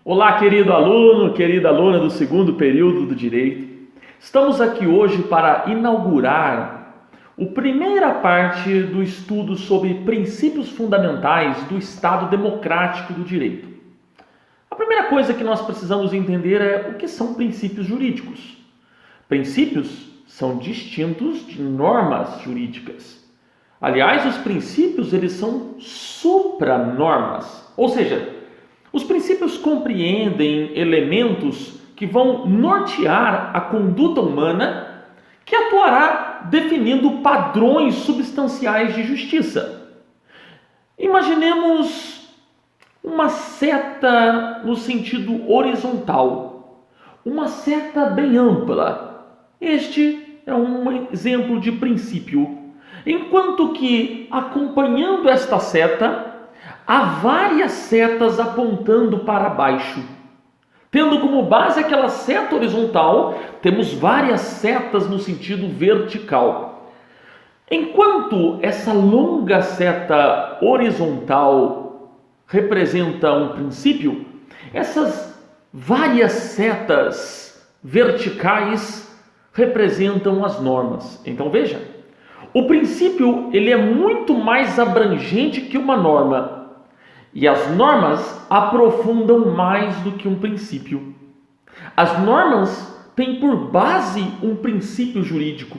Olá, querido aluno, querida aluna do segundo período do Direito. Estamos aqui hoje para inaugurar a primeira parte do estudo sobre princípios fundamentais do Estado Democrático do Direito. A primeira coisa que nós precisamos entender é o que são princípios jurídicos. Princípios são distintos de normas jurídicas. Aliás, os princípios eles são supranormas, ou seja, os princípios compreendem elementos que vão nortear a conduta humana, que atuará definindo padrões substanciais de justiça. Imaginemos uma seta no sentido horizontal, uma seta bem ampla. Este é um exemplo de princípio. Enquanto que, acompanhando esta seta, há várias setas apontando para baixo. Tendo como base aquela seta horizontal, temos várias setas no sentido vertical. Enquanto essa longa seta horizontal representa um princípio, essas várias setas verticais representam as normas. Então veja, o princípio ele é muito mais abrangente que uma norma. E as normas aprofundam mais do que um princípio. As normas têm por base um princípio jurídico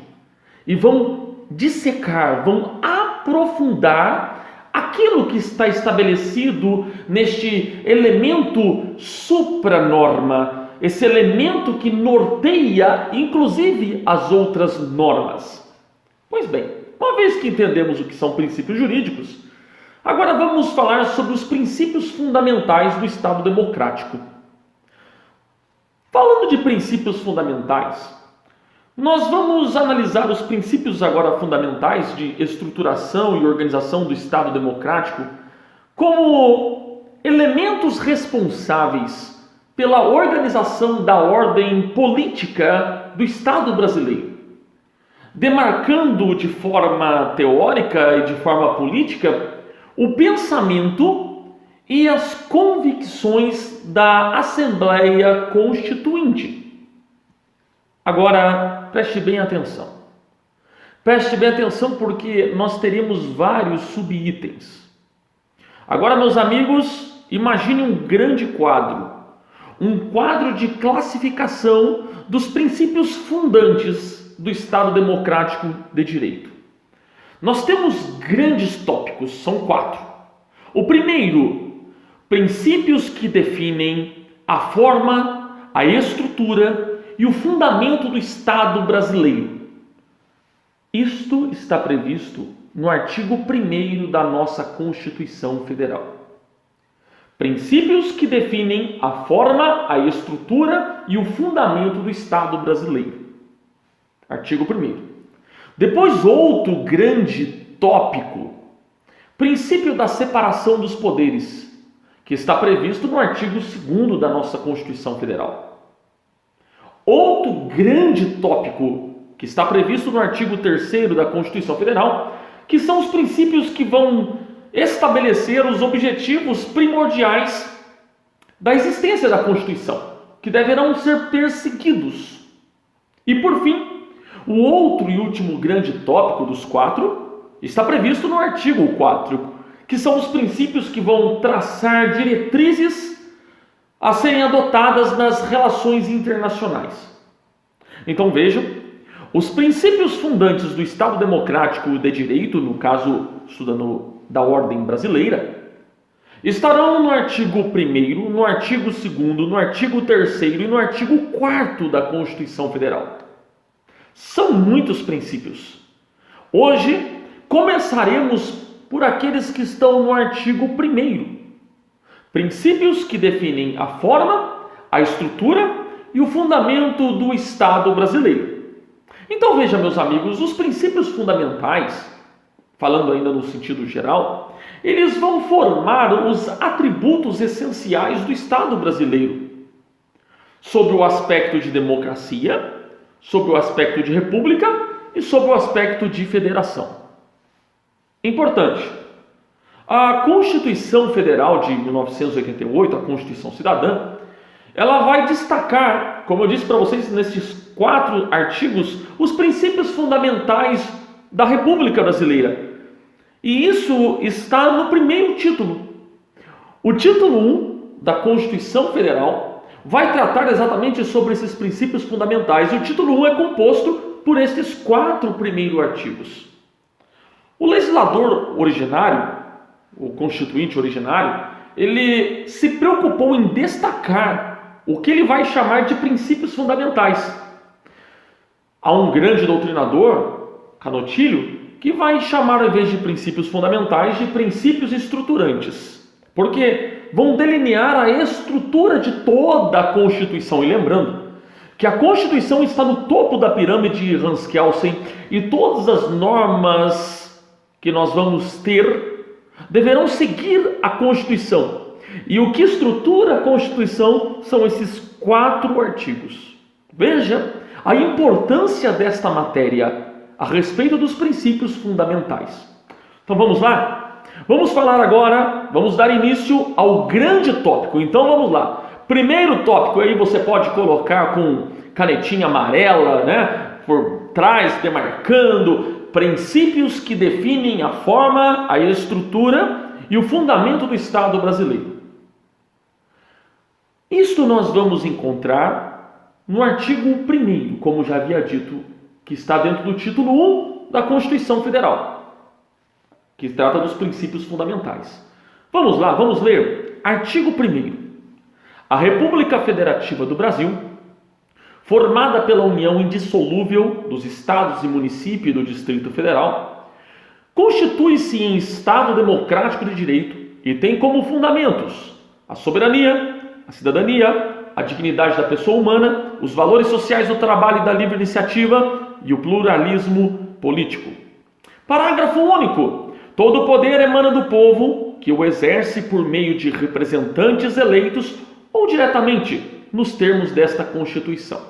e vão dissecar, vão aprofundar aquilo que está estabelecido neste elemento supranorma, esse elemento que norteia inclusive as outras normas. Pois bem, uma vez que entendemos o que são princípios jurídicos, agora vamos falar sobre os princípios fundamentais do Estado Democrático. Falando de princípios fundamentais, nós vamos analisar os princípios agora fundamentais de estruturação e organização do Estado Democrático como elementos responsáveis pela organização da ordem política do Estado brasileiro, demarcando de forma teórica e de forma política o pensamento e as convicções da Assembleia Constituinte. Agora, preste bem atenção. Preste bem atenção porque nós teremos vários subitens. Agora, meus amigos, imagine um grande quadro. Um quadro de classificação dos princípios fundantes do Estado Democrático de Direito. Nós temos grandes tópicos, são 4. O primeiro, princípios que definem a forma, a estrutura e o fundamento do Estado brasileiro. Isto está previsto no artigo 1º da nossa Constituição Federal. Princípios que definem a forma, a estrutura e o fundamento do Estado brasileiro. Artigo 1º. Depois, outro grande tópico, princípio da separação dos poderes, que está previsto no artigo 2º da nossa Constituição Federal. Outro grande tópico, que está previsto no artigo 3º da Constituição Federal, que são os princípios que vão estabelecer os objetivos primordiais da existência da Constituição, que deverão ser perseguidos. E, por fim, o outro e último grande tópico dos 4 está previsto no artigo 4, que são os princípios que vão traçar diretrizes a serem adotadas nas relações internacionais. Então vejam, os princípios fundantes do Estado Democrático de Direito, no caso, estudando da ordem brasileira, estarão no artigo 1º, no artigo 2º, no artigo 3º e no artigo 4º da Constituição Federal. São muitos princípios. Hoje, começaremos por aqueles que estão no artigo 1º. Princípios que definem a forma, a estrutura e o fundamento do Estado brasileiro. Então veja, meus amigos, os princípios fundamentais, falando ainda no sentido geral, eles vão formar os atributos essenciais do Estado brasileiro, sobre o aspecto de democracia, sobre o aspecto de república e sobre o aspecto de federação. Importante, a Constituição Federal de 1988, a Constituição Cidadã, ela vai destacar, como eu disse para vocês nesses 4 artigos, os princípios fundamentais da República Brasileira. E isso está no primeiro título. O título 1 da Constituição Federal vai tratar exatamente sobre esses princípios fundamentais. E o título 1 é composto por estes 4 primeiros artigos. O legislador originário, o constituinte originário, ele se preocupou em destacar o que ele vai chamar de princípios fundamentais. Há um grande doutrinador, Canotilho, que vai chamar, ao invés de princípios fundamentais, de princípios estruturantes, porque vão delinear a estrutura de toda a Constituição. E lembrando que a Constituição está no topo da pirâmide Hans Kelsen e todas as normas que nós vamos ter deverão seguir a Constituição. E o que estrutura a Constituição são esses 4 artigos. Veja a importância desta matéria a respeito dos princípios fundamentais. Então vamos lá? Vamos falar agora, vamos dar início ao grande tópico. Então vamos lá. Primeiro tópico, aí você pode colocar com canetinha amarela, né, por trás, demarcando princípios que definem a forma, a estrutura e o fundamento do Estado brasileiro. Isto nós vamos encontrar no artigo 1º, como já havia dito, que está dentro do título 1 da Constituição Federal, que trata dos princípios fundamentais. Vamos lá, vamos ler. Artigo 1º. A República Federativa do Brasil, formada pela união indissolúvel dos estados e municípios e do Distrito Federal, constitui-se em Estado democrático de direito e tem como fundamentos a soberania, a cidadania, a dignidade da pessoa humana, os valores sociais do trabalho e da livre iniciativa e o pluralismo político. Parágrafo único. Todo o poder emana do povo, que o exerce por meio de representantes eleitos ou diretamente, nos termos desta Constituição.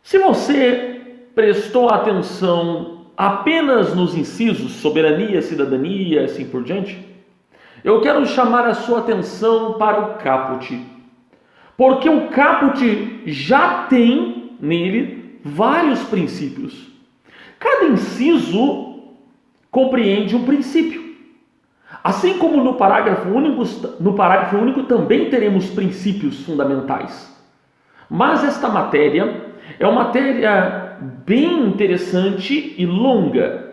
Se você prestou atenção apenas nos incisos soberania, cidadania e assim por diante, eu quero chamar a sua atenção para o caput, porque o caput já tem nele vários princípios. Cada inciso compreende um princípio. Assim como no parágrafo único também teremos princípios fundamentais. Mas esta matéria é uma matéria bem interessante e longa.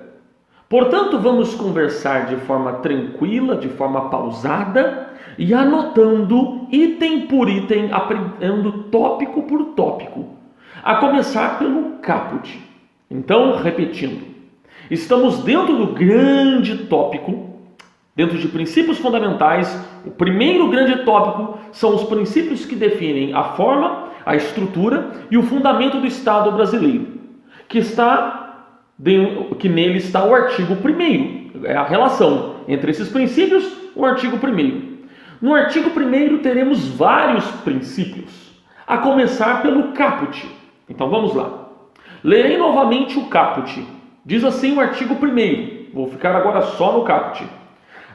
Portanto, vamos conversar de forma tranquila, de forma pausada e anotando item por item, aprendendo tópico por tópico. A começar pelo caput. Então, repetindo, estamos dentro do grande tópico, dentro de princípios fundamentais. O primeiro grande tópico são os princípios que definem a forma, a estrutura e o fundamento do Estado brasileiro, que nele está o artigo 1º, é a relação entre esses princípios, o artigo 1º. No artigo 1º teremos vários princípios, a começar pelo caput. Então vamos lá. Lerei novamente o caput. Diz assim o artigo 1º, vou ficar agora só no caput.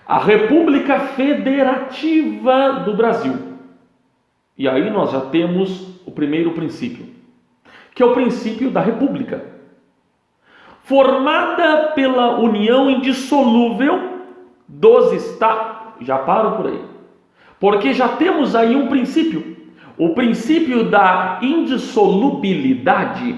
A República Federativa do Brasil. E aí nós já temos o primeiro princípio, que é o princípio da República. Formada pela união indissolúvel dos estados. Já paro por aí. Porque já temos aí um princípio. O princípio da indissolubilidade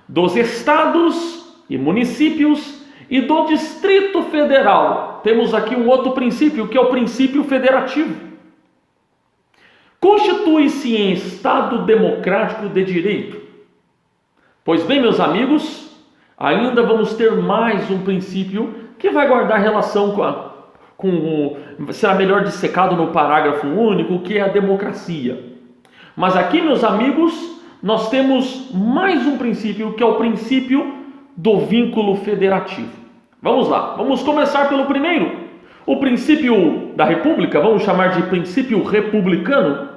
dos estados e municípios e do Distrito Federal. Temos aqui um outro princípio, que é o princípio federativo. Constitui-se em Estado democrático de direito. Pois bem, meus amigos, ainda vamos ter mais um princípio que vai guardar relação será melhor dissecado no parágrafo único, que é a democracia. Mas aqui, meus amigos, nós temos mais um princípio, que é o princípio do vínculo federativo. Vamos lá, vamos começar pelo primeiro. O princípio da República, vamos chamar de princípio republicano.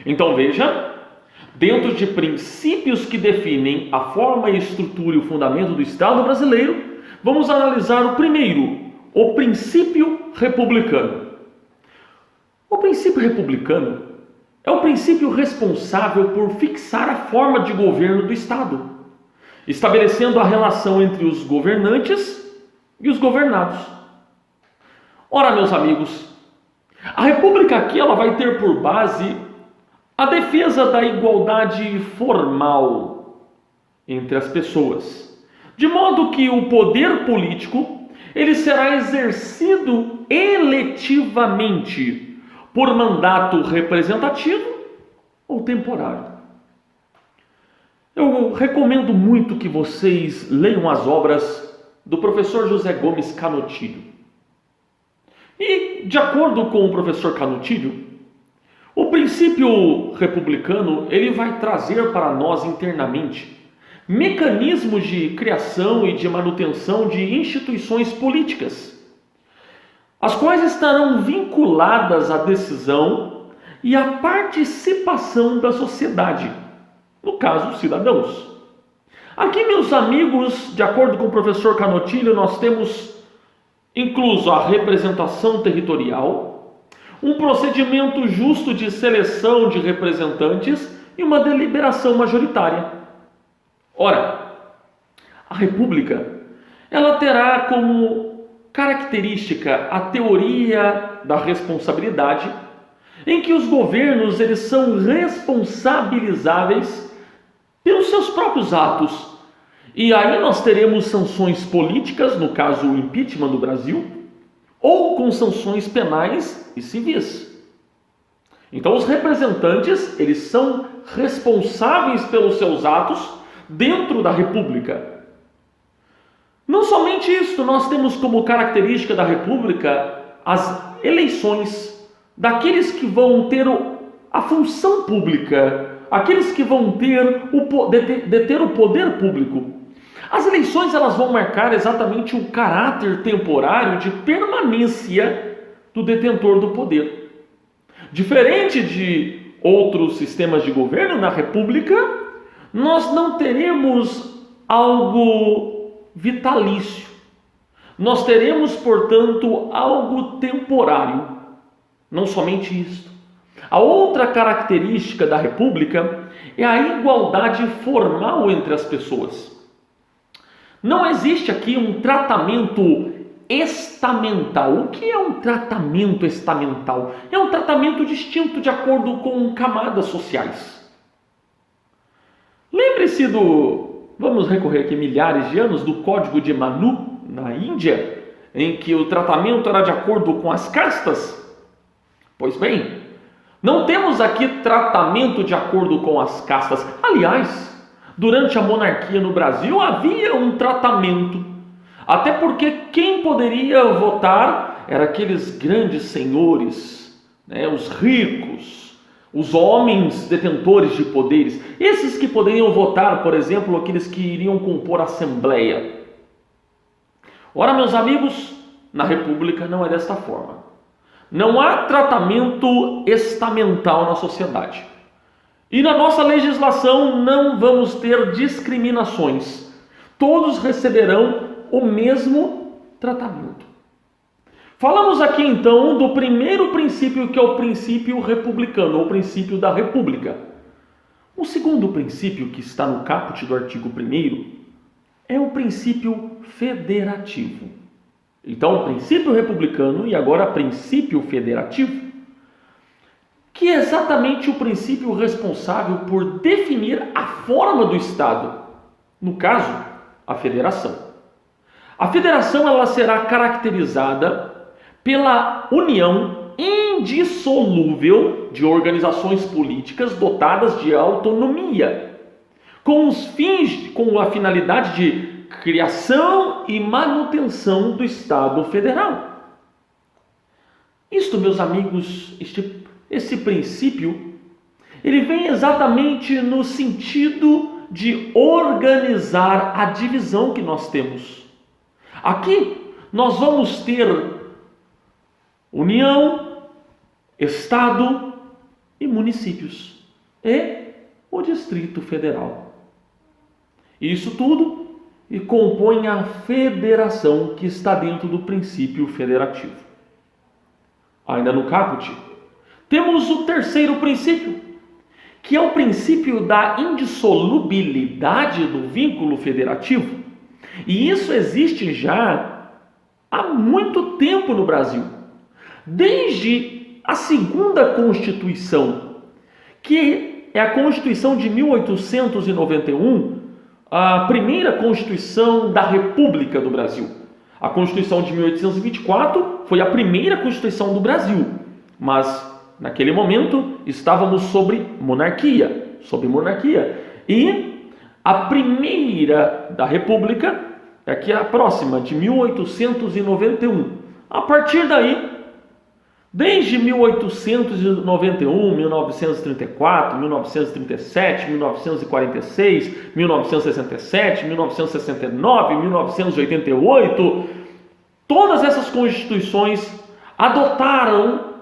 Então veja, dentro de princípios que definem a forma, a estrutura e o fundamento do Estado brasileiro, vamos analisar o primeiro, o princípio republicano. O princípio republicano é o princípio responsável por fixar a forma de governo do Estado, estabelecendo a relação entre os governantes e os governados. Ora, meus amigos, a República aqui ela vai ter por base a defesa da igualdade formal entre as pessoas, de modo que o poder político ele será exercido eletivamente por mandato representativo ou temporário. Eu recomendo muito que vocês leiam as obras do professor José Gomes Canutilho. E, de acordo com o professor Canutilho, o princípio republicano ele vai trazer para nós internamente mecanismos de criação e de manutenção de instituições políticas, as quais estarão vinculadas à decisão e à participação da sociedade, no caso, cidadãos. Aqui, meus amigos, de acordo com o professor Canutilho, nós temos incluso a representação territorial, um procedimento justo de seleção de representantes e uma deliberação majoritária. Ora, a República, ela terá como característica a teoria da responsabilidade, em que os governos eles são responsabilizáveis pelos seus próprios atos. E aí nós teremos sanções políticas, no caso o impeachment no Brasil, ou com sanções penais e civis. Então os representantes, eles são responsáveis pelos seus atos dentro da República. Não somente isso, nós temos como característica da República as eleições daqueles que vão ter a função pública, aqueles que vão deter o poder público. As eleições elas vão marcar exatamente o caráter temporário de permanência do detentor do poder. Diferente de outros sistemas de governo, na República, nós não teremos algo vitalício. Nós teremos, portanto, algo temporário. Não somente isto. A outra característica da República é a igualdade formal entre as pessoas. Não existe aqui um tratamento estamental. O que é um tratamento estamental? É um tratamento distinto de acordo com camadas sociais. Lembre-se vamos recorrer aqui milhares de anos, do Código de Manu, na Índia, em que o tratamento era de acordo com as castas. Pois bem, não temos aqui tratamento de acordo com as castas. Aliás, durante a monarquia no Brasil havia um tratamento, até porque quem poderia votar eram aqueles grandes senhores, os ricos, os homens detentores de poderes, esses que poderiam votar, por exemplo, aqueles que iriam compor a Assembleia. Ora, meus amigos, na República não é desta forma. Não há tratamento estamental na sociedade. E na nossa legislação não vamos ter discriminações. Todos receberão o mesmo tratamento. Falamos aqui então do primeiro princípio, que é o princípio republicano, ou princípio da República. O segundo princípio, que está no caput do artigo 1º, é o princípio federativo. Então, princípio republicano e agora princípio federativo, que é exatamente o princípio responsável por definir a forma do Estado, no caso, a federação. A federação ela será caracterizada pela união indissolúvel de organizações políticas dotadas de autonomia, com a finalidade de criação e manutenção do Estado federal. Isto, meus amigos, esse princípio, ele vem exatamente no sentido de organizar a divisão que nós temos. Aqui nós vamos ter União, Estado e municípios e o Distrito Federal. Isso tudo e compõe a federação que está dentro do princípio federativo. Ainda no caput, temos o terceiro princípio, que é o princípio da indissolubilidade do vínculo federativo. E isso existe já há muito tempo no Brasil, desde a segunda Constituição, que é a Constituição de 1891, a primeira Constituição da República do Brasil. A Constituição de 1824 foi a primeira Constituição do Brasil, mas naquele momento estávamos sobre monarquia. E a primeira da República é aqui a próxima, de 1891. A partir daí, desde 1891, 1934, 1937, 1946, 1967, 1969, 1988, todas essas constituições adotaram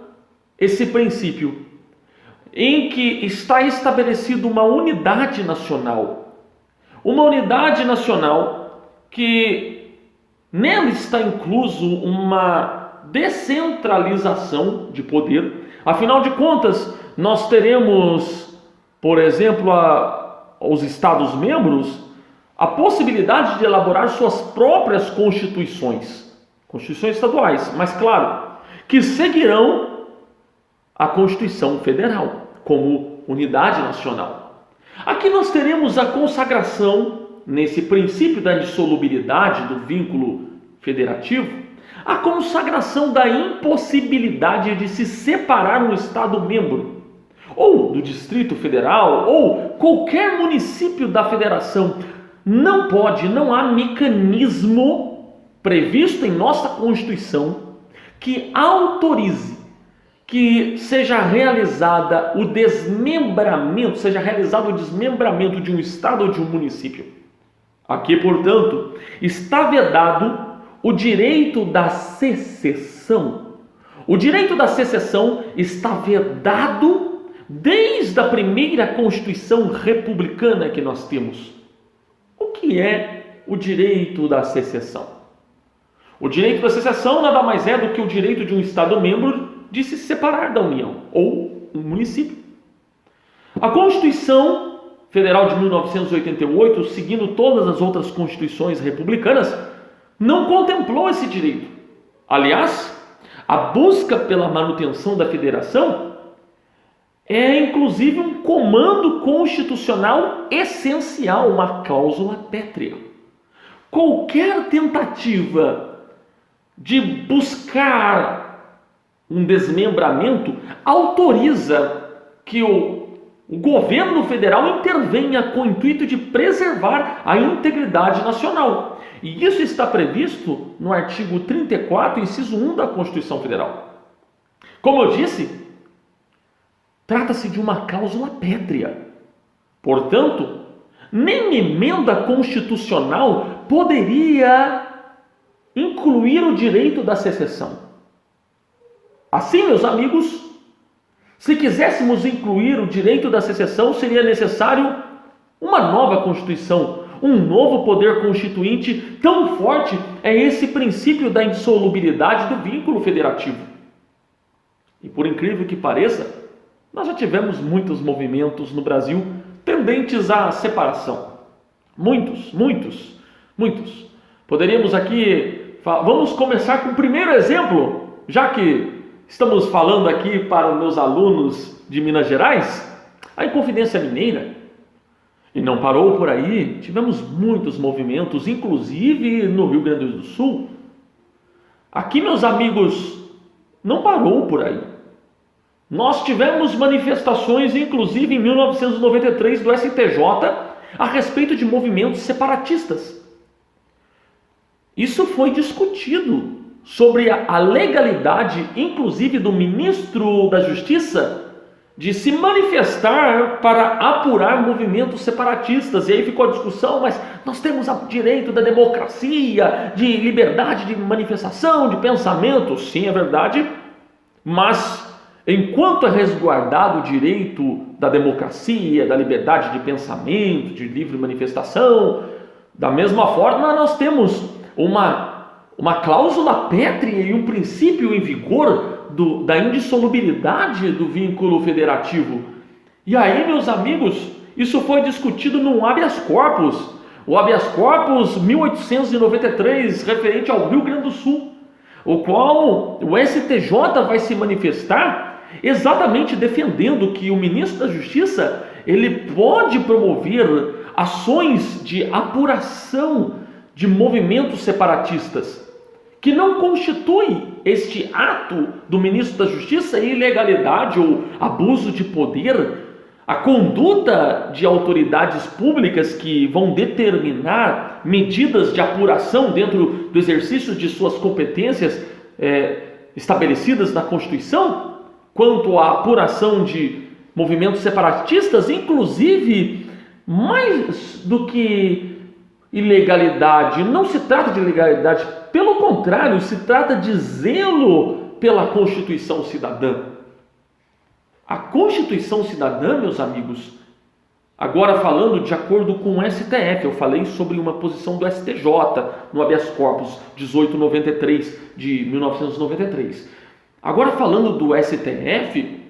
esse princípio em que está estabelecida uma unidade nacional. Uma unidade nacional que nela está incluso uma descentralização de poder. Afinal de contas, nós teremos, por exemplo, os Estados-membros, a possibilidade de elaborar suas próprias constituições estaduais, mas claro, que seguirão a Constituição Federal como unidade nacional. Aqui nós teremos a consagração, nesse princípio da indissolubilidade do vínculo federativo, a consagração da impossibilidade de se separar um Estado-membro, ou do Distrito Federal, ou qualquer município da Federação. Não há mecanismo previsto em nossa Constituição que autorize que seja realizado o desmembramento de um Estado ou de um município. Aqui, portanto, está vedado o direito da secessão. O direito da secessão está vedado desde a primeira Constituição republicana que nós temos. O que é o direito da secessão? O direito da secessão nada mais é do que o direito de um Estado-membro de se separar da União, ou um município. A Constituição Federal de 1988, seguindo todas as outras constituições republicanas, não contemplou esse direito. Aliás, a busca pela manutenção da federação é inclusive um comando constitucional essencial, uma cláusula pétrea. Qualquer tentativa de buscar um desmembramento autoriza que o governo federal intervenha com o intuito de preservar a integridade nacional. E isso está previsto no artigo 34, inciso 1 da Constituição Federal. Como eu disse, trata-se de uma cláusula pétrea. Portanto, nem emenda constitucional poderia incluir o direito da secessão. Assim, meus amigos, se quiséssemos incluir o direito da secessão, seria necessário uma nova Constituição, um novo poder constituinte. Tão forte é esse princípio da indissolubilidade do vínculo federativo. E por incrível que pareça, nós já tivemos muitos movimentos no Brasil tendentes à separação. Muitos. Poderíamos aqui, vamos começar com o primeiro exemplo, já que estamos falando aqui para os meus alunos de Minas Gerais, a Inconfidência Mineira. E não parou por aí, tivemos muitos movimentos, inclusive no Rio Grande do Sul. Aqui, meus amigos, não parou por aí. Nós tivemos manifestações, inclusive em 1993, do STJ, a respeito de movimentos separatistas. Isso foi discutido sobre a legalidade, inclusive do ministro da Justiça, de se manifestar para apurar movimentos separatistas. E aí ficou a discussão, mas nós temos o direito da democracia, de liberdade de manifestação, de pensamento. Sim, é verdade, mas enquanto é resguardado o direito da democracia, da liberdade de pensamento, de livre manifestação, da mesma forma nós temos uma cláusula pétrea e um princípio em vigor da indissolubilidade do vínculo federativo. E aí, meus amigos, isso foi discutido no habeas corpus, o habeas corpus 1893, referente ao Rio Grande do Sul, o qual o STJ vai se manifestar exatamente defendendo que o ministro da Justiça ele pode promover ações de apuração de movimentos separatistas, que não constitui este ato do ministro da Justiça ilegalidade ou abuso de poder. A conduta de autoridades públicas que vão determinar medidas de apuração dentro do exercício de suas competências estabelecidas na Constituição, quanto à apuração de movimentos separatistas, inclusive, mais do que ilegalidade, não se trata de ilegalidade, pelo contrário, se trata de zelo pela Constituição cidadã. A Constituição cidadã, meus amigos, agora falando de acordo com o STF, eu falei sobre uma posição do STJ no habeas corpus 1893 de 1993. Agora falando do STF,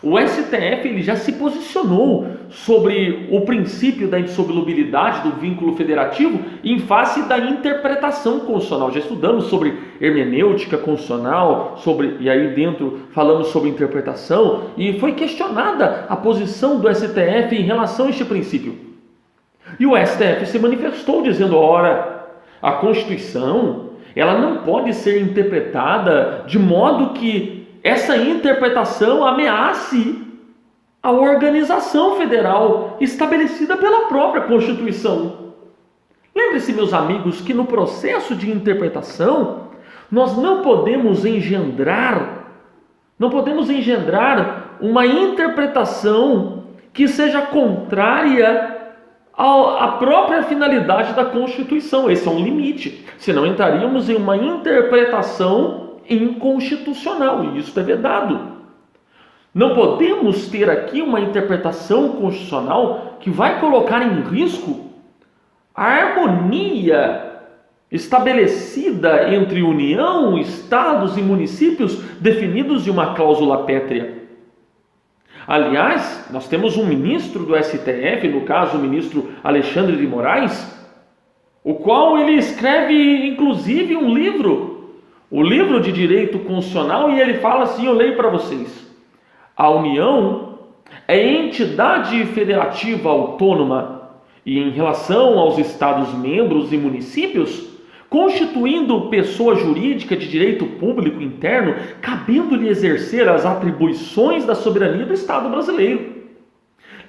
o STF ele já se posicionou sobre o princípio da indissolubilidade do vínculo federativo em face da interpretação constitucional. Já estudamos sobre hermenêutica constitucional, e aí dentro falamos sobre interpretação, e foi questionada a posição do STF em relação a este princípio. E o STF se manifestou dizendo, ora, a Constituição ela não pode ser interpretada de modo que essa interpretação ameace a organização federal estabelecida pela própria Constituição. Lembre-se, meus amigos, que no processo de interpretação nós não podemos engendrar uma interpretação que seja contrária à própria finalidade da Constituição. Esse é um limite, senão entraríamos em uma interpretação inconstitucional, e isso é vedado. Não podemos ter aqui uma interpretação constitucional que vai colocar em risco a harmonia estabelecida entre União, Estados e municípios definidos em uma cláusula pétrea. Aliás, nós temos um ministro do STF, no caso o ministro Alexandre de Moraes, o qual ele escreve inclusive um livro, o livro de Direito Constitucional, e ele fala assim, eu leio para vocês: a União é entidade federativa autônoma e, em relação aos Estados-membros e municípios, constituindo pessoa jurídica de direito público interno, cabendo-lhe exercer as atribuições da soberania do Estado brasileiro.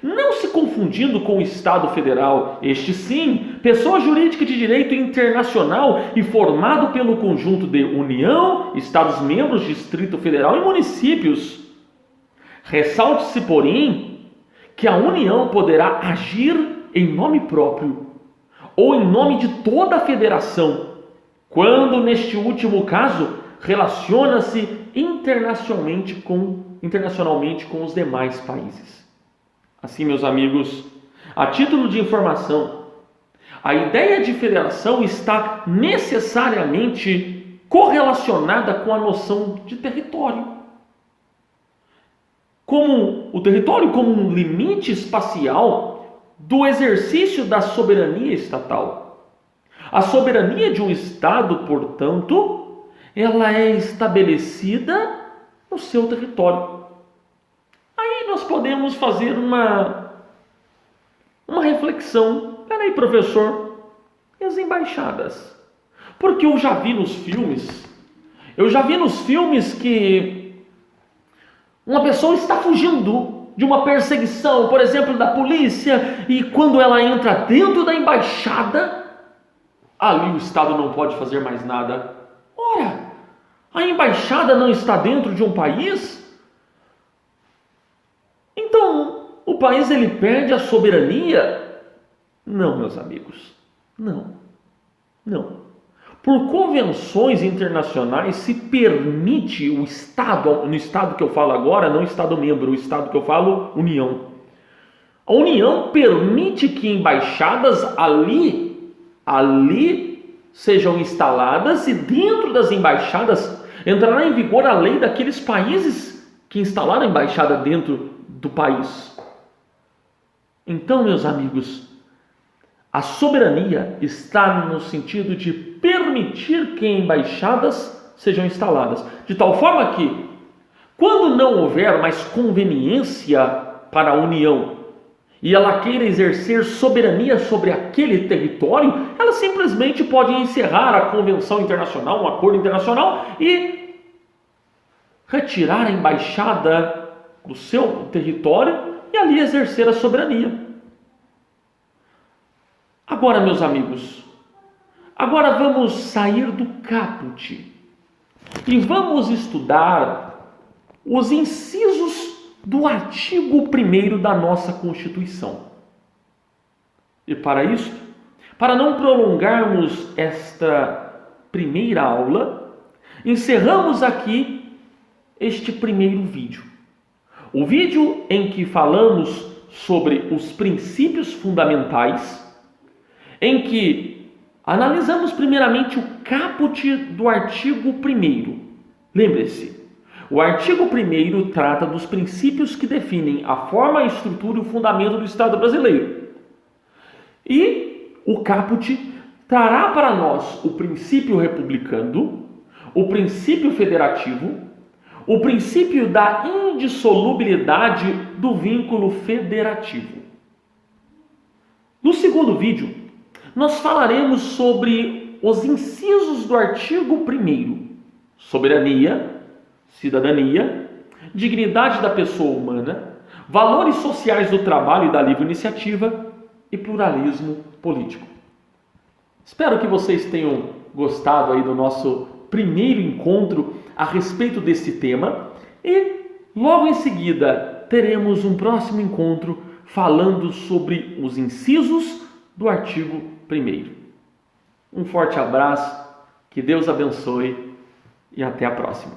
Não se confundindo com o Estado Federal, este sim, pessoa jurídica de direito internacional e formado pelo conjunto de União, Estados-membros, Distrito Federal e municípios. Ressalte-se, porém, que a União poderá agir em nome próprio ou em nome de toda a federação, quando, neste último caso, relaciona-se internacionalmente com os demais países. Assim, meus amigos, a título de informação, a ideia de federação está necessariamente correlacionada com a noção de território. Como o território como um limite espacial do exercício da soberania estatal. A soberania de um Estado, portanto, ela é estabelecida no seu território. Aí nós podemos fazer uma reflexão. Peraí, professor, e as embaixadas? Porque eu já vi nos filmes que uma pessoa está fugindo de uma perseguição, por exemplo, da polícia, e quando ela entra dentro da embaixada, ali o Estado não pode fazer mais nada. Ora, a embaixada não está dentro de um país? Então, o país ele perde a soberania? Não, meus amigos, não. Por convenções internacionais se permite o Estado, no Estado que eu falo agora, não Estado-membro, o Estado que eu falo, União. A União permite que embaixadas ali sejam instaladas, e dentro das embaixadas Entrará em vigor a lei daqueles países que instalaram a embaixada dentro do país. Então, meus amigos, a soberania está no sentido de permitir que embaixadas sejam instaladas, de tal forma que, quando não houver mais conveniência para a União e ela queira exercer soberania sobre aquele território, ela simplesmente pode encerrar a convenção internacional, um acordo internacional e retirar a embaixada do seu território e ali exercer a soberania. Agora, meus amigos, agora vamos sair do caput e vamos estudar os incisos do artigo 1º da nossa Constituição. E para isso, para não prolongarmos esta primeira aula, encerramos aqui este primeiro vídeo. O vídeo em que falamos sobre os princípios fundamentais, em que analisamos primeiramente o caput do artigo 1º. Lembre-se, o artigo 1º trata dos princípios que definem a forma, a estrutura e o fundamento do Estado brasileiro. E o caput trará para nós o princípio republicano, o princípio federativo, o princípio da indissolubilidade do vínculo federativo. No segundo vídeo, nós falaremos sobre os incisos do artigo 1º: soberania, cidadania, dignidade da pessoa humana, valores sociais do trabalho e da livre iniciativa e pluralismo político. Espero que vocês tenham gostado aí do nosso primeiro encontro a respeito desse tema e logo em seguida teremos um próximo encontro falando sobre os incisos do artigo 1º. Um forte abraço, que Deus abençoe e até a próxima.